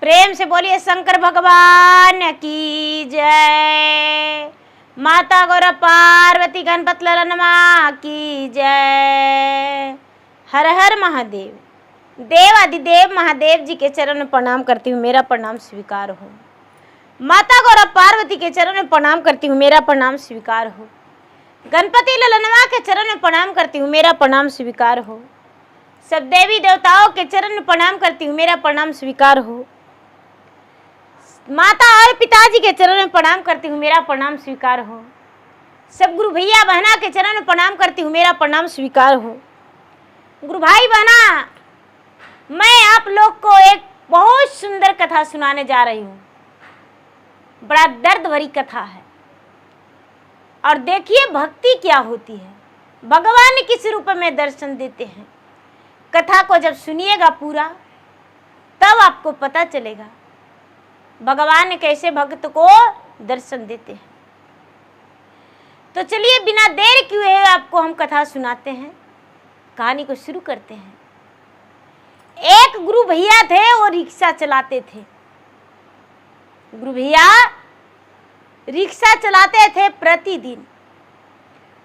प्रेम से बोलिए शंकर भगवान की जय। माता गौर पार्वती गणपत ललनमा की जय। हर हर महादेव। देव अधिदेव महादेव जी के चरण में प्रणाम करती हूँ, मेरा प्रणाम स्वीकार हो। माता गौर पार्वती के चरण में प्रणाम करती हूँ, मेरा प्रणाम स्वीकार हो। गणपति ललनवा के चरण में प्रणाम करती हूँ, मेरा प्रणाम स्वीकार हो। सब देवी देवताओं के चरण में प्रणाम करती हूँ, मेरा प्रणाम स्वीकार हो। माता और पिताजी के चरण में प्रणाम करती हूँ, मेरा प्रणाम स्वीकार हो। सब गुरु भैया बहना के चरण में प्रणाम करती हूँ, मेरा प्रणाम स्वीकार हो। गुरु भाई बहना, मैं आप लोग को एक बहुत सुंदर कथा सुनाने जा रही हूँ। बड़ा दर्द भरी कथा है और देखिए भक्ति क्या होती है। भगवान किस रूप में दर्शन देते हैं। कथा को जब सुनिएगा पूरा तब आपको पता चलेगा भगवान कैसे भक्त को दर्शन देते हैं। तो चलिए बिना देर किए आपको हम कथा सुनाते हैं, कहानी को शुरू करते हैं। एक गुरु भैया थे, वो रिक्शा चलाते थे। गुरु भैया रिक्शा चलाते थे प्रतिदिन।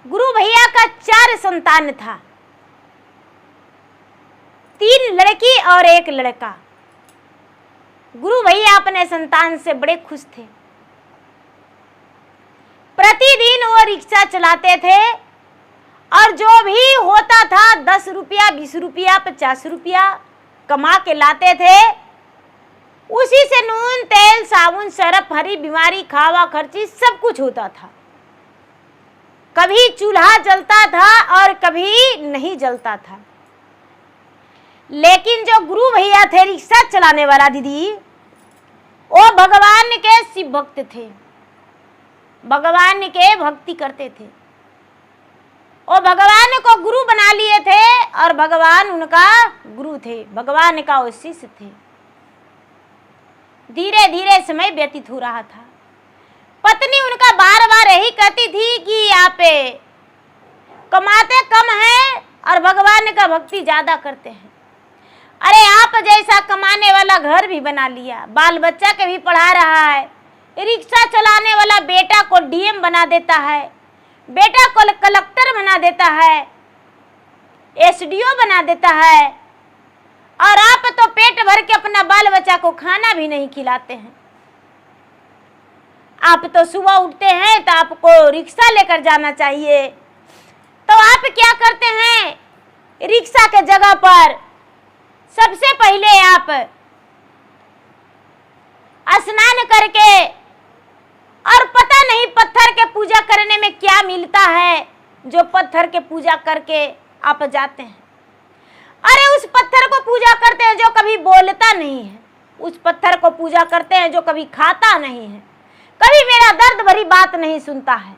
गुरु भैया का 4 संतान था, 3 लड़की और 1 लड़का। गुरु भैया अपने संतान से बड़े खुश थे। प्रतिदिन वो रिक्शा चलाते थे और जो भी होता था 10 रुपया, 20 रुपया, 50 रुपया कमा के लाते थे। उसी से नून तेल साबुन सरफ हरी बीमारी खावा खर्ची सब कुछ होता था। कभी चूल्हा जलता था और कभी नहीं जलता था। लेकिन जो गुरु भैया थे रिक्शा चलाने वाला दीदी, वो भगवान के शिव भक्त थे, भगवान के भक्ति करते थे। वो भगवान को गुरु बना लिए थे और भगवान उनका गुरु थे, भगवान का वो शिष्य थे। धीरे धीरे समय व्यतीत हो रहा था। पत्नी उनका बार बार यही कहती थी कि आप कमाते कम हैं और भगवान का भक्ति ज्यादा करते हैं। अरे आप जैसा कमाने वाला घर भी बना लिया, बाल बच्चा के भी पढ़ा रहा है, रिक्शा चलाने वाला बेटा को डीएम बना देता है, बेटा को कलेक्टर बना देता है, एसडीओ बना देता है, और आप तो पेट भर के अपना बाल बच्चा को खाना भी नहीं खिलाते हैं। आप तो सुबह उठते हैं तो आपको रिक्शा लेकर जाना चाहिए, तो आप क्या करते हैं, रिक्शा के जगह पर सबसे पहले आप स्नान करके, और पता नहीं पत्थर के पूजा करने में क्या मिलता है जो पत्थर के पूजा करके आप जाते हैं। अरे उस पत्थर को पूजा करते हैं जो कभी बोलता नहीं है, उस पत्थर को पूजा करते हैं जो कभी खाता नहीं है, कभी मेरा दर्द भरी बात नहीं सुनता है।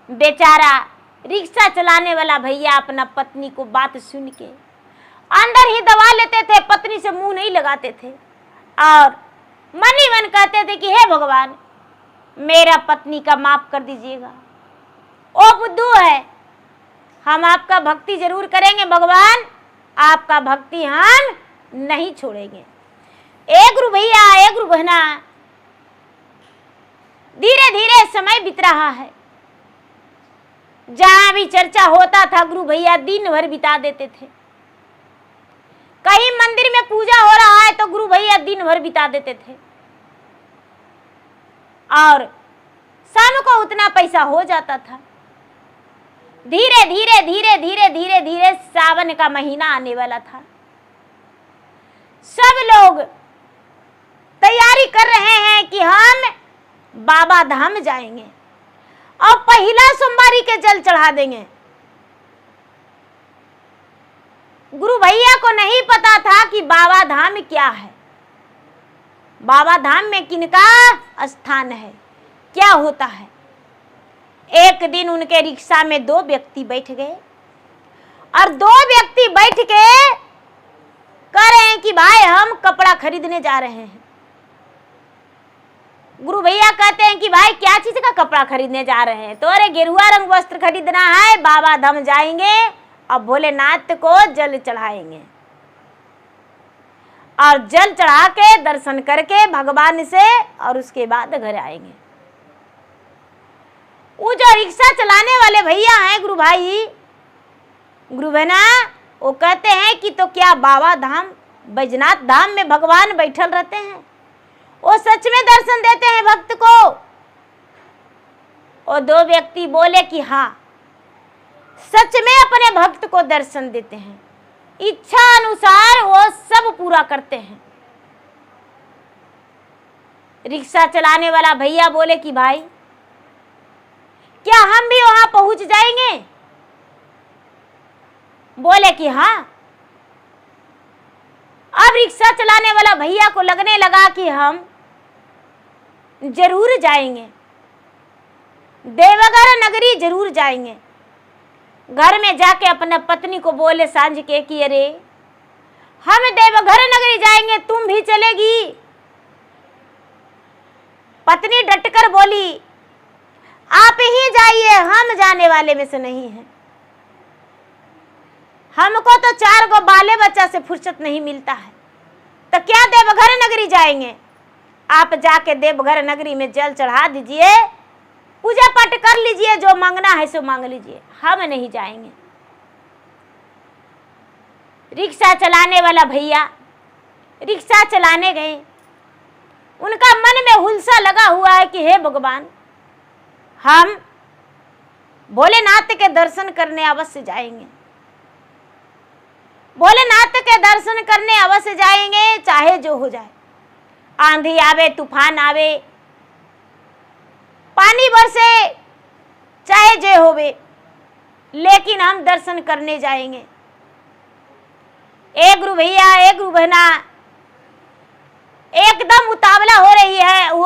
बेचारा रिक्शा चलाने वाला भैया अपना पत्नी को बात सुन के अंदर ही दबा लेते थे, पत्नी से मुंह नहीं लगाते थे और मन ही मन कहते थे कि हे भगवान मेरा पत्नी का माफ कर दीजिएगा। ओ बुद्धू है, हम आपका भक्ति जरूर करेंगे भगवान, आपका भक्ति हम नहीं छोड़ेंगे। ए गुरु भैया, ए गुरु बहना, धीरे धीरे समय बीत रहा है। जहां भी चर्चा होता था गुरु भैया दिन भर बिता देते थे। कहीं मंदिर में पूजा हो रहा है तो गुरु भैया दिन भर बिता देते थे और शाम को उतना पैसा हो जाता था। धीरे धीरे धीरे धीरे धीरे धीरे सावन का महीना आने वाला था। सब लोग तैयारी कर रहे हैं कि हम बाबा धाम जाएंगे और पहला सोमवारी के जल चढ़ा देंगे। गुरु भैया को नहीं पता था कि बाबा धाम क्या है, बाबा धाम में किनका स्थान है, क्या होता है। एक दिन उनके रिक्शा में 2 व्यक्ति बैठ गए और 2 व्यक्ति बैठ के कह रहे हैं कि भाई हम कपड़ा खरीदने जा रहे हैं। गुरु भैया कहते हैं कि भाई क्या चीज का कपड़ा खरीदने जा रहे हैं, तो अरे गेरुआ रंग वस्त्र खरीदना है, बाबा धाम जाएंगे और भोलेनाथ को जल चढ़ाएंगे। और जल चढ़ा के दर्शन करके भगवान से और उसके बाद घर आएंगे। वो जो रिक्शा चलाने वाले भैया हैं गुरु भाई, गुरु बहना, वो कहते हैं कि तो क्या बाबा धाम बैजनाथ धाम में भगवान बैठल रहते हैं? वो सच में दर्शन देते हैं भक्त को? और दो व्यक्ति बोले कि हाँ, सच में अपने भक्त को दर्शन देते हैं, इच्छा अनुसार वो सब पूरा करते हैं। रिक्शा चलाने वाला भैया बोले कि भाई क्या हम भी वहां पहुंच जाएंगे? बोले कि हाँ। अब रिक्शा चलाने वाला भैया को लगने लगा कि हम जरूर जाएंगे, देवघर नगरी जरूर जाएंगे। घर में जाके अपने पत्नी को बोले सांझ के कि अरे हम देवघर नगरी जाएंगे, तुम भी चलेगी? पत्नी डटकर बोली आप ही जाइए, हम जाने वाले में से नहीं हैं। हमको तो 4 गो बाले बच्चा से फुर्सत नहीं मिलता है, तो क्या देवघर नगरी जाएंगे? आप जाके देवघर नगरी में जल चढ़ा दीजिए, पूजा पाठ कर लीजिए, जो मांगना है सो मांग लीजिए, हम नहीं जाएंगे। रिक्शा चलाने वाला भैया रिक्शा चलाने गए। उनका मन में हुलसा लगा हुआ है कि हे भगवान, हम भोलेनाथ के दर्शन करने अवश्य जाएंगे, भोलेनाथ के दर्शन करने अवश्य जाएंगे, चाहे जो हो जाए, आंधी आवे, तूफान आवे, पानी बरसे, चाहे जे होवे, लेकिन हम दर्शन करने जाएंगे। ए गुरु भैया, ए गुरु बहना, एकदम उतावला हो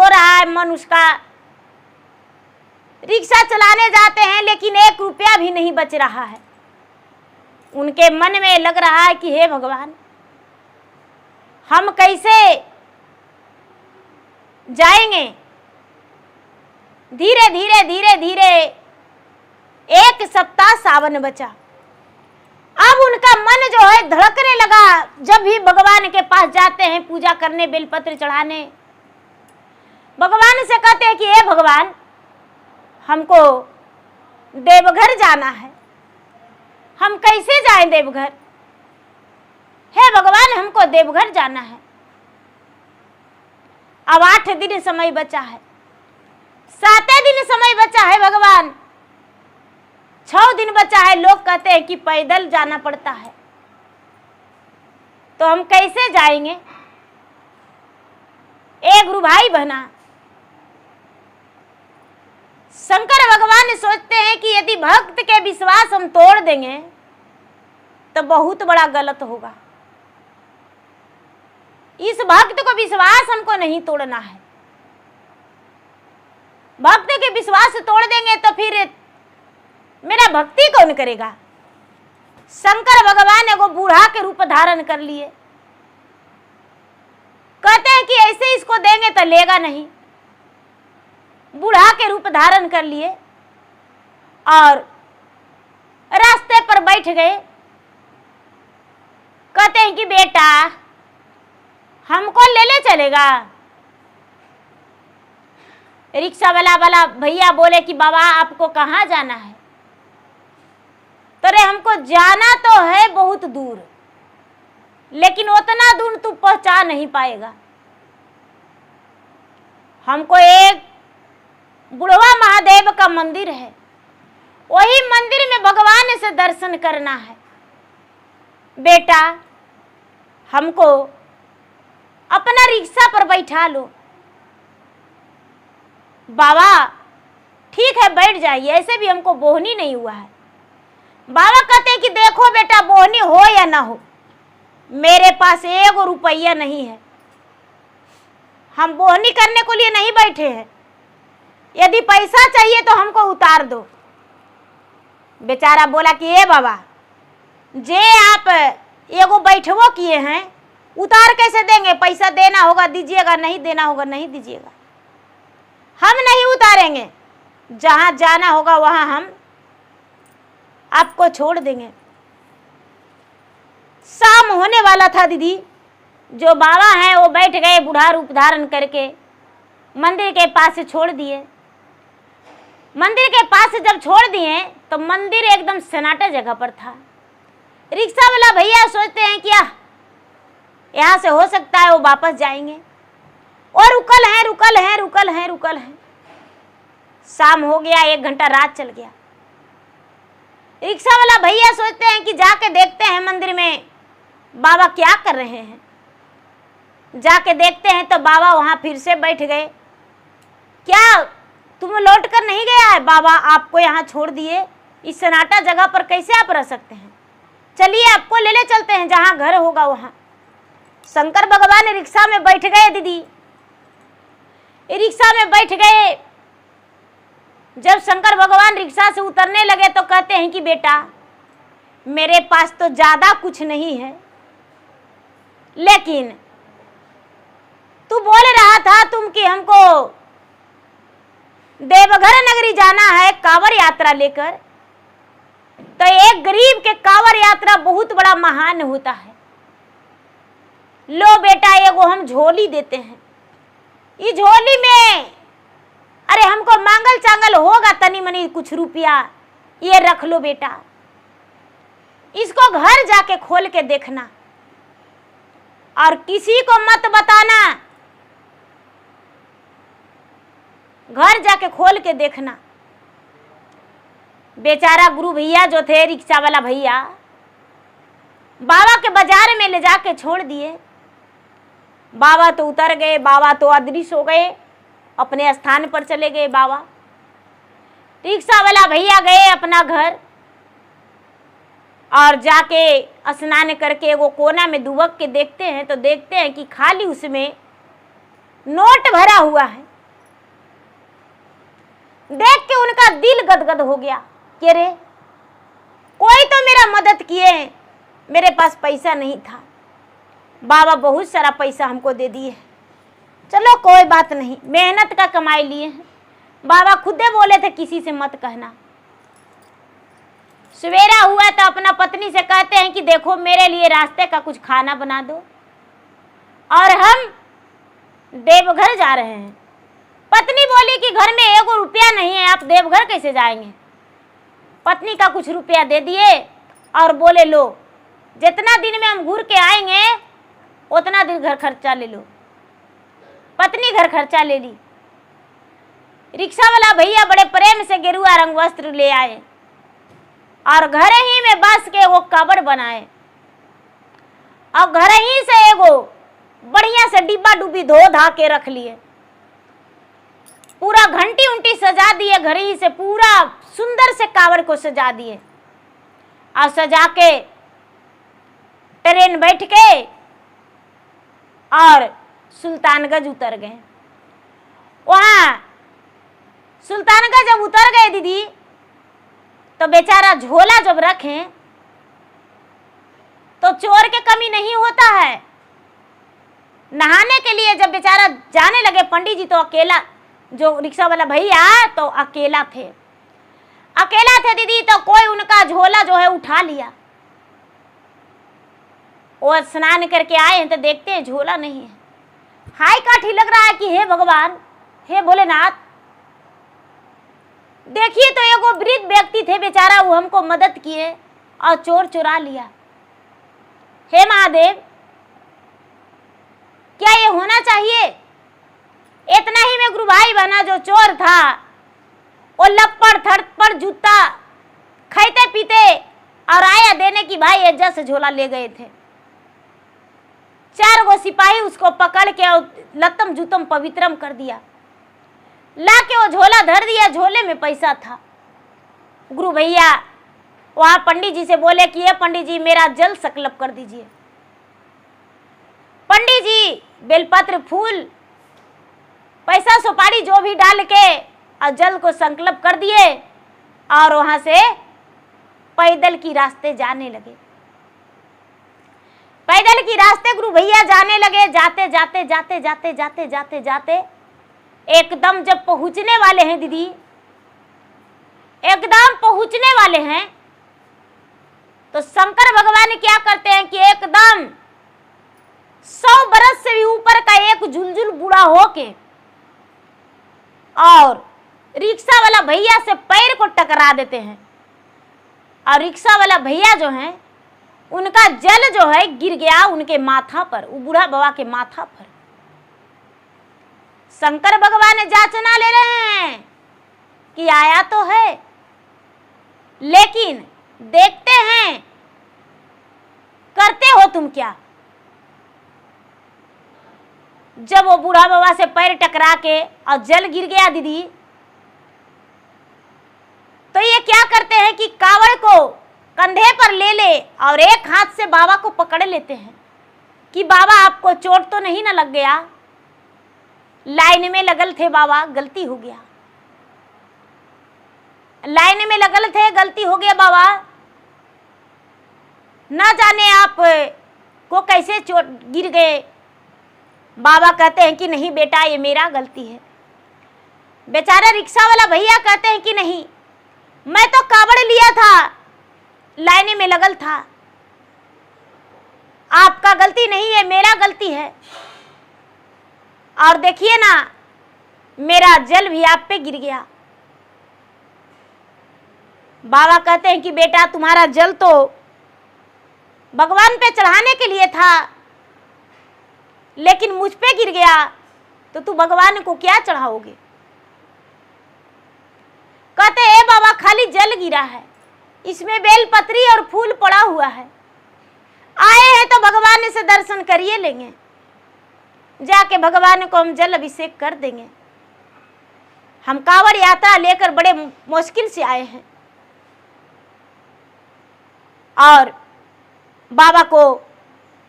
रहा है मन उसका। रिक्शा चलाने जाते हैं लेकिन 1 रुपया भी नहीं बच रहा है। उनके मन में लग रहा है कि हे भगवान, हम कैसे जाएंगे? धीरे धीरे धीरे धीरे 1 सप्ताह सावन बचा। अब उनका मन जो है धड़कने लगा। जब भी भगवान के पास जाते हैं पूजा करने, बेलपत्र चढ़ाने, भगवान से कहते हैं कि हे भगवान, हमको देवघर जाना है, हम कैसे जाएं देवघर? हे भगवान, हमको देवघर जाना है। अब 8 दिन समय बचा है, 7 दिन समय बचा है भगवान, 6 दिन बचा है। लोग कहते हैं कि पैदल जाना पड़ता है, तो हम कैसे जाएंगे? एक गुरु भाई बहना, शंकर भगवान सोचते हैं कि यदि भक्त के विश्वास हम तोड़ देंगे तो बहुत बड़ा गलत होगा। इस भक्त को विश्वास हमको नहीं तोड़ना है। भक्त के विश्वास तोड़ देंगे तो फिर मेरा भक्ति कौन करेगा? शंकर भगवान एगो बूढ़ा के रूप धारण कर लिए। कहते हैं कि ऐसे इसको देंगे तो लेगा नहीं। बूढ़ा के रूप धारण कर लिए और रास्ते पर बैठ गए। कहते हैं कि बेटा, हमको ले चलेगा? रिक्शा वाला भैया बोले कि बाबा, आपको कहाँ जाना है? तो रे, हमको जाना तो है बहुत दूर, लेकिन उतना दूर तू पहुंचा नहीं पाएगा। हमको एक बुढ़वा महादेव का मंदिर है, वही मंदिर में भगवान से दर्शन करना है। बेटा, हमको अपना रिक्शा पर बैठा लो। बाबा, ठीक है, बैठ जाइए, ऐसे भी हमको बोहनी नहीं हुआ है। बाबा कहते हैं कि देखो बेटा, बोहनी हो या ना हो, मेरे पास 1 रुपया नहीं है। हम बोहनी करने को लिए नहीं बैठे हैं। यदि पैसा चाहिए तो हमको उतार दो। बेचारा बोला कि ए बाबा, जे आप एगो बैठवो किए हैं, उतार कैसे देंगे? पैसा देना होगा दीजिएगा, नहीं देना होगा नहीं दीजिएगा। हम नहीं उतारेंगे, जहां जाना होगा वहां हम आपको छोड़ देंगे। शाम होने वाला था दीदी, जो बाबा हैं वो बैठ गए बूढ़ा रूप धारण करके, मंदिर के पास से छोड़ दिए। मंदिर के पास से जब छोड़ दिए तो मंदिर एकदम सन्नाटा जगह पर था। रिक्शा वाला भैया सोचते हैं कि यहाँ से हो सकता है वो वापस जाएंगे, और रुकल हैं। शाम हो गया, 1 घंटा रात चल गया। रिक्शा वाला भैया सोचते हैं कि जाके देखते हैं मंदिर में बाबा क्या कर रहे हैं। जाके देखते हैं तो बाबा वहां फिर से बैठ गए। क्या तुम लौट कर नहीं गया है? बाबा आपको यहाँ छोड़ दिए, इस सन्नाटा जगह पर कैसे आप रह सकते हैं? चलिए आपको ले चलते हैं जहाँ घर होगा वहाँ। शंकर भगवान रिक्शा में बैठ गए। दीदी रिक्शा में बैठ गए। जब शंकर भगवान रिक्शा से उतरने लगे तो कहते हैं कि बेटा मेरे पास तो ज्यादा कुछ नहीं है, लेकिन तू बोल रहा था तुम कि हमको देवघर नगरी जाना है कांवर यात्रा लेकर, तो एक गरीब के कांवर यात्रा बहुत बड़ा महान होता है। लो बेटा एगो हम झोली देते हैं, इस झोली में अरे हमको मांगल चांगल होगा तनी मनी कुछ रुपया, ये रख लो बेटा, इसको घर जाके खोल के देखना और किसी को मत बताना, घर जाके खोल के देखना। बेचारा गुरु भैया जो थे, रिक्शा वाला भैया, बाबा के बाजार में ले जाके छोड़ दिए। बाबा तो उतर गए, बाबा तो अदृश्य हो गए, अपने स्थान पर चले गए बाबा। रिक्शा वाला भैया गए अपना घर और जाके स्नान करके वो कोना में दुबक के देखते हैं तो देखते हैं कि खाली उसमें नोट भरा हुआ है। देख के उनका दिल गदगद हो गया कि रे कोई तो मेरा मदद किए, मेरे पास पैसा नहीं था, बाबा बहुत सारा पैसा हमको दे दिए, चलो कोई बात नहीं, मेहनत का कमाई लिए हैं। बाबा खुदे बोले थे किसी से मत कहना। सवेरा हुआ तो अपना पत्नी से कहते हैं कि देखो मेरे लिए रास्ते का कुछ खाना बना दो और हम देवघर जा रहे हैं। पत्नी बोली कि घर में 1 रुपया नहीं है, आप देवघर कैसे जाएंगे? पत्नी का कुछ रुपया दे दिए और बोले लो जितना दिन में हम घूर के आएंगे उतना दिन घर खर्चा ले लो। पत्नी घर खर्चा ले ली। रिक्शा वाला भैया बड़े प्रेम से गेरुआ रंग वस्त्र ले आए और घर ही में बस के वो कबर बनाए और घर ही से एगो बढ़िया से डिब्बा डुब्बी धो धा के रख लिए। पूरा घंटी उंटी सजा दिए, घर ही से पूरा सुंदर से कांवर को सजा दिए और सजा के ट्रेन बैठ के और सुल्तानगंज उतर गए। वहां सुल्तानगंज जब उतर गए दीदी तो बेचारा झोला जब रखे तो चोर के कमी नहीं होता है। नहाने के लिए जब बेचारा जाने लगे पंडित जी तो अकेला, जो रिक्शा वाला भैया तो अकेला थे दीदी, तो कोई उनका झोला जो है उठा लिया। वो स्नान करके आए हैं तो देखते हैं झोला नहीं है। हाय काठी लग रहा है कि हे भगवान, हे भोलेनाथ, देखिए तो एगो वृद्ध व्यक्ति थे बेचारा, वो हमको मदद किए और चोर चुरा लिया। हे महादेव, क्या ये होना चाहिए? इतना ही में गुरु भाई बना जो चोर था वो लपड़ थड़पड़ जूता खाते पीते और आया देने की भाई एज्जा से झोला ले गए थे। 4 गो सिपाही उसको पकड़ के और लतम जूतम पवित्रम कर दिया, ला के वो झोला धर दिया। झोले में पैसा था। गुरु भैया वहां पंडित जी से बोले कि ये पंडित जी मेरा जल संकल्प कर दीजिए। पंडित जी बेलपत्र फूल पैसा सुपारी जो भी डाल के और जल को संकल्प कर दिए और वहां से पैदल की रास्ते जाने लगे। पैदल की रास्ते गुरु भैया जाने लगे। जाते जाते जाते जाते जाते जाते जाते एकदम जब पहुंचने वाले हैं दीदी, एकदम पहुंचने वाले हैं तो शंकर भगवान क्या करते हैं कि एकदम 100 बरस से भी ऊपर का एक झुलझुल बूढ़ा होके और रिक्शा वाला भैया से पैर को टकरा देते हैं, और रिक्शा वाला भैया जो है उनका जल जो है गिर गया उनके माथा पर, वो बूढ़ा बाबा के माथा पर। शंकर भगवान जांचना ले रहे हैं कि आया तो है, लेकिन देखते हैं करते हो तुम क्या। जब वो बूढ़ा बाबा से पैर टकरा के और जल गिर गया दीदी, तो ये क्या करते हैं कि कावड़ को कंधे पर ले ले और एक हाथ से बाबा को पकड़ लेते हैं कि बाबा आपको चोट तो नहीं ना लग गया, लाइन में लगल थे बाबा, गलती हो गया, लाइन में लगल थे, गलती हो गया बाबा, ना जाने आप को कैसे चोट गिर गए। बाबा कहते हैं कि नहीं बेटा ये मेरा गलती है। बेचारा रिक्शा वाला भैया कहते हैं कि नहीं, मैं तो कावड़ लिया था, लाइन में लगल था, आपका गलती नहीं है, मेरा गलती है, और देखिए ना मेरा जल भी आप पे गिर गया। बाबा कहते हैं कि बेटा तुम्हारा जल तो भगवान पे चढ़ाने के लिए था, लेकिन मुझ पे गिर गया तो तू भगवान को क्या चढ़ाओगे। कहते हैं बाबा खाली जल गिरा है, इसमें बेलपत्री और फूल पड़ा हुआ है, आए हैं तो भगवान से दर्शन करिए लेंगे, जाके भगवान को हम जल अभिषेक कर देंगे। हम कांवड़ यात्रा लेकर बड़े मुश्किल से आए हैं, और बाबा को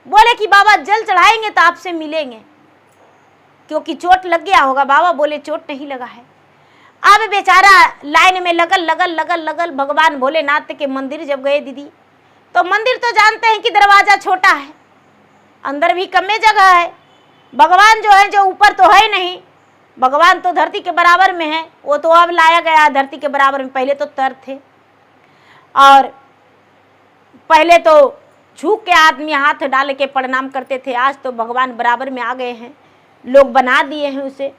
बोले कि बाबा जल चढ़ाएंगे तो आपसे मिलेंगे, क्योंकि चोट लग गया होगा। बाबा बोले चोट नहीं लगा है। अब बेचारा लाइन में लगल भगवान भोलेनाथ के मंदिर जब गए दीदी, तो मंदिर तो जानते हैं कि दरवाजा छोटा है, अंदर भी कम जगह है। भगवान जो है जो ऊपर तो है नहीं, भगवान तो धरती के बराबर में है, वो तो अब लाया गया धरती के बराबर में, पहले तो तर थे, और पहले तो झुक के आदमी हाथ डाल के प्रणाम करते थे, आज तो भगवान बराबर में आ गए हैं, लोग बना दिए हैं उसे।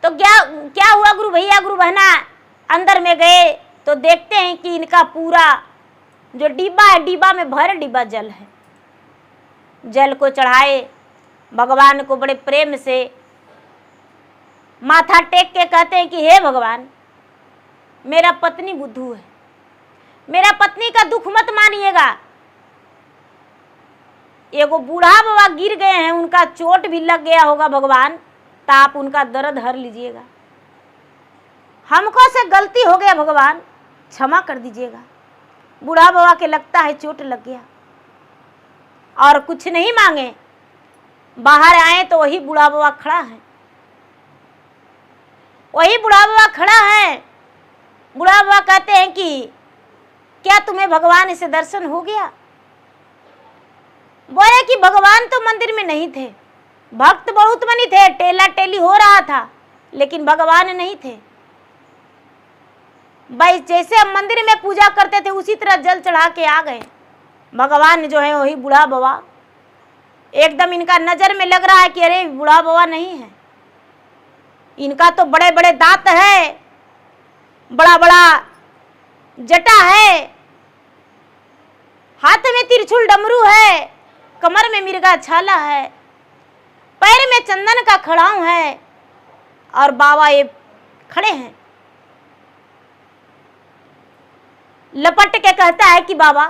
तो क्या हुआ गुरु भैया गुरु बहना, अंदर में गए तो देखते हैं कि इनका पूरा जो डिब्बा है, डिब्बा में भर डिब्बा जल है। जल को चढ़ाए, भगवान को बड़े प्रेम से माथा टेक के कहते हैं कि हे भगवान, मेरा पत्नी बुद्धू है, मेरा पत्नी का दुख मत मानिएगा। एगो बूढ़ा बाबा गिर गए हैं, उनका चोट भी लग गया होगा भगवान, तो आप उनका दर्द हर लीजिएगा। हमको से गलती हो गया भगवान, क्षमा कर दीजिएगा। बूढ़ा बाबा के लगता है चोट लग गया, और कुछ नहीं मांगे, बाहर आए तो वही बूढ़ा बाबा खड़ा है, वही बूढ़ा बाबा खड़ा है। बूढ़ा बाबा कहते हैं कि क्या तुम्हें भगवान से दर्शन हो गया। बोले कि भगवान तो मंदिर में नहीं थे, भक्त बहुत मनी थे, टेला टेली हो रहा था, लेकिन भगवान नहीं थे। भाई जैसे हम मंदिर में पूजा करते थे उसी तरह जल चढ़ा के आ गए। भगवान जो है वही बूढ़ा बाबा, एकदम इनका नजर में लग रहा है कि अरे बूढ़ा बाबा नहीं है, इनका तो बड़े बड़े दांत है, बड़ा बड़ा जटा है, हाथ में तिरछुल डमरू है, कमर में मिर्गा छाला है, पैर में चंदन का खड़ाऊ है, और बाबा ये खड़े हैं। लपट के कहता है कि बाबा,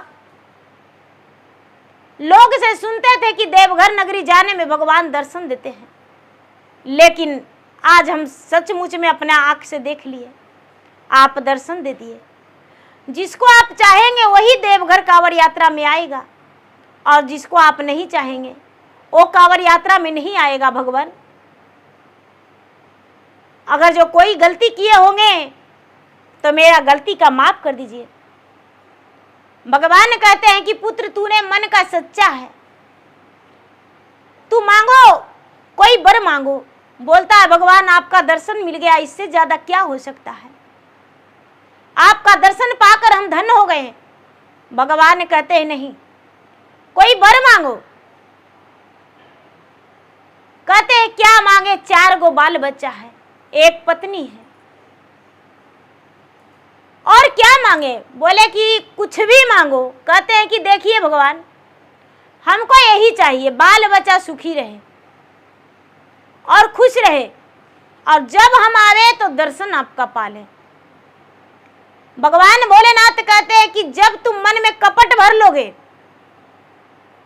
लोग से सुनते थे कि देवघर नगरी जाने में भगवान दर्शन देते हैं, लेकिन आज हम सचमुच में अपने आंख से देख लिए, आप दर्शन दे दिए। जिसको आप चाहेंगे वही देवघर कांवड़ यात्रा में आएगा, और जिसको आप नहीं चाहेंगे वो कांवड़ यात्रा में नहीं आएगा। भगवान अगर जो कोई गलती किए होंगे तो मेरा गलती का माफ कर दीजिए। भगवान कहते हैं कि पुत्र तूने मन का सच्चा है, तू मांगो कोई वर मांगो। बोलता है भगवान आपका दर्शन मिल गया, इससे ज्यादा क्या हो सकता है, आपका दर्शन पाकर हम धन्य हो गए। भगवान कहते हैं नहीं, कोई वर मांगो। हैं क्या मांगे, 4 गो बाल बच्चा है, एक पत्नी है, और क्या मांगे? बोले कि कुछ भी मांगो। कहते हैं कि देखिए भगवान, हमको यही चाहिए, बाल बच्चा सुखी रहे और खुश रहे, और जब हम आवे तो दर्शन आपका पाले। भगवान भोलेनाथ कहते हैं कि जब तुम मन में कपट भर लोगे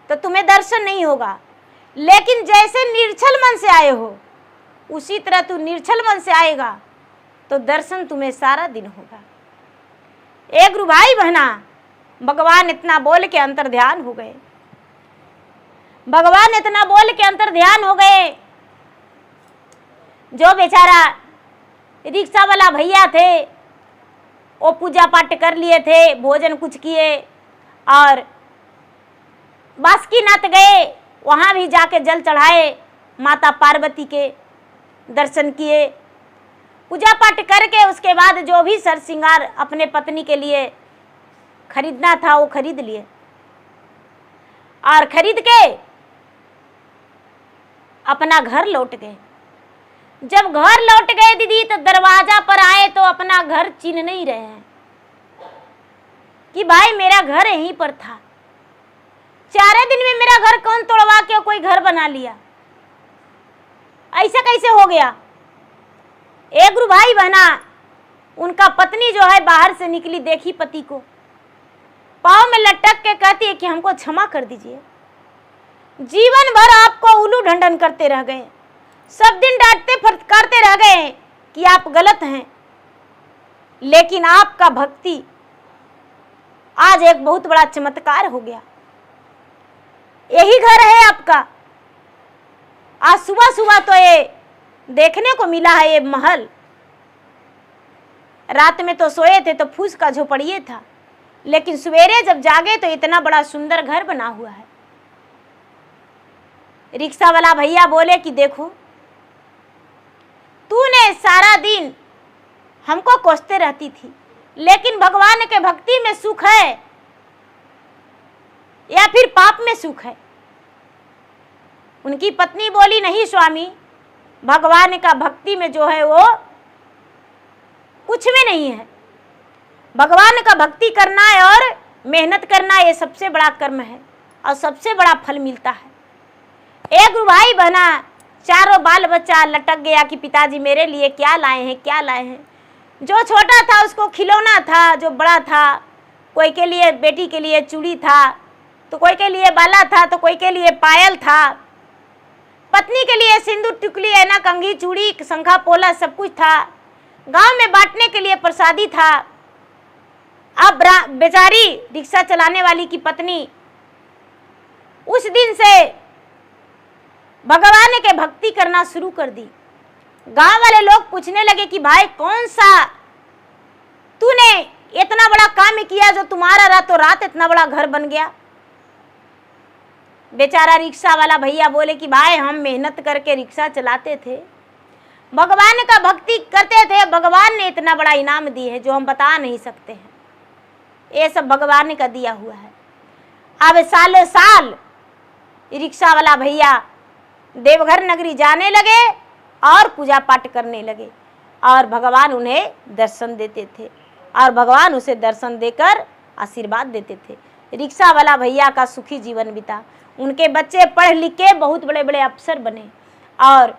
तो तुम्हें दर्शन नहीं होगा, लेकिन जैसे निर्छल मन से आए हो उसी तरह तू निर्छल मन से आएगा तो दर्शन तुम्हें सारा दिन होगा। एक गुरु भाई बहना, भगवान इतना बोल के अंतर ध्यान हो गए, भगवान इतना बोल के अंतर ध्यान हो गए। जो बेचारा रिक्शा वाला भैया थे वो पूजा पाठ कर लिए थे, भोजन कुछ किए और बासुकीनाथ गए, वहाँ भी जाके जल चढ़ाए, माता पार्वती के दर्शन किए, पूजा पाठ करके उसके बाद जो भी सर श्रृंगार अपने पत्नी के लिए खरीदना था वो खरीद लिए, और खरीद के अपना घर लौट गए। जब घर लौट गए दीदी तो दरवाजा पर आए तो अपना घर चिन्ह नहीं रहे हैं कि भाई मेरा घर यहीं पर था, 4 दिन में मेरा घर कौन तोड़वा के कोई घर बना लिया, ऐसा कैसे हो गया? एक गुरु भाई बहना, उनका पत्नी जो है बाहर से निकली, देखी पति को, पाँव में लटक के कहती है कि हमको क्षमा कर दीजिए, जीवन भर आपको उल्लू ढंडन करते रह गए, सब दिन डांटते फटकारते रह गए कि आप गलत हैं, लेकिन आपका भक्ति आज एक बहुत बड़ा चमत्कार हो गया। यही घर है आपका। आज सुबह सुबह तो ये देखने को मिला है, ये महल। रात में तो सोए थे तो फूस का झोपड़िए था, लेकिन सवेरे जब जागे तो इतना बड़ा सुंदर घर बना हुआ है। रिक्शा वाला भैया बोले कि देखो, तूने सारा दिन हमको कोसते रहती थी, लेकिन भगवान के भक्ति में सुख है या फिर पाप में सुख है? उनकी पत्नी बोली नहीं स्वामी, भगवान का भक्ति में जो है वो कुछ भी नहीं है, भगवान का भक्ति करना है और मेहनत करना, ये सबसे बड़ा कर्म है और सबसे बड़ा फल मिलता है। एक गुरु भाई बहना, 4 बाल बच्चा लटक गया कि पिताजी मेरे लिए क्या लाए हैं, क्या लाए हैं। जो छोटा था उसको खिलौना था, जो बड़ा था कोई के लिए, बेटी के लिए चूड़ी था, तो कोई के लिए बाला था, तो कोई के लिए पायल था, पत्नी के लिए सिंदूर टिकुली, ऐना कंघी, चूड़ी, शंखा पोला सब कुछ था, गांव में बांटने के लिए प्रसादी था। अब बेचारी रिक्शा चलाने वाली की पत्नी उस दिन से भगवान के भक्ति करना शुरू कर दी। गांव वाले लोग पूछने लगे कि भाई कौन सा तूने इतना बड़ा काम किया जो तुम्हारा रातों रात इतना बड़ा घर बन गया? बेचारा रिक्शा वाला भैया बोले कि भाई हम मेहनत करके रिक्शा चलाते थे, भगवान का भक्ति करते थे, भगवान ने इतना बड़ा इनाम दी है जो हम बता नहीं सकते हैं, ये सब भगवान का दिया हुआ है। अब सालों साल रिक्शा वाला भैया देवघर नगरी जाने लगे और पूजा पाठ करने लगे, और भगवान उन्हें दर्शन देते थे और भगवान उसे दर्शन देकर आशीर्वाद देते थे। रिक्शा वाला भैया का सुखी जीवन बीता, उनके बच्चे पढ़ लिख के बहुत बड़े बड़े अफसर बने, और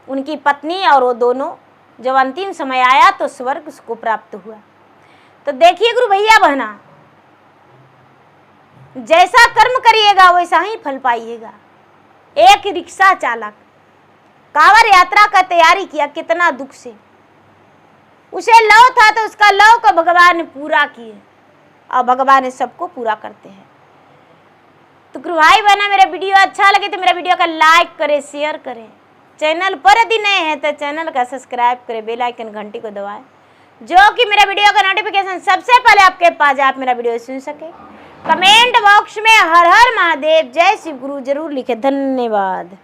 उनकी पत्नी और वो दोनों जब अंतिम समय आया तो स्वर्ग को प्राप्त हुआ। तो देखिए गुरु भैया बहना, जैसा कर्म करिएगा वैसा ही फल पाइएगा। एक रिक्शा चालक कांवड़ यात्रा का तैयारी किया कितना दुख से, उसे लव था तो उसका लव को भगवान ने पूरा किए, और भगवान ने सबको पूरा करते हैं। तो गुरु भाई बहना, मेरा वीडियो अच्छा लगे तो मेरा वीडियो का लाइक करें, शेयर करें, चैनल पर यदि नए हैं तो चैनल का सब्सक्राइब करें, बेल आइकन घंटी को दबाएं, जो कि मेरा वीडियो का नोटिफिकेशन सबसे पहले आपके पास जाए, आप मेरा वीडियो सुन सके। कमेंट बॉक्स में हर हर महादेव, जय शिव गुरु जरूर लिखे। धन्यवाद।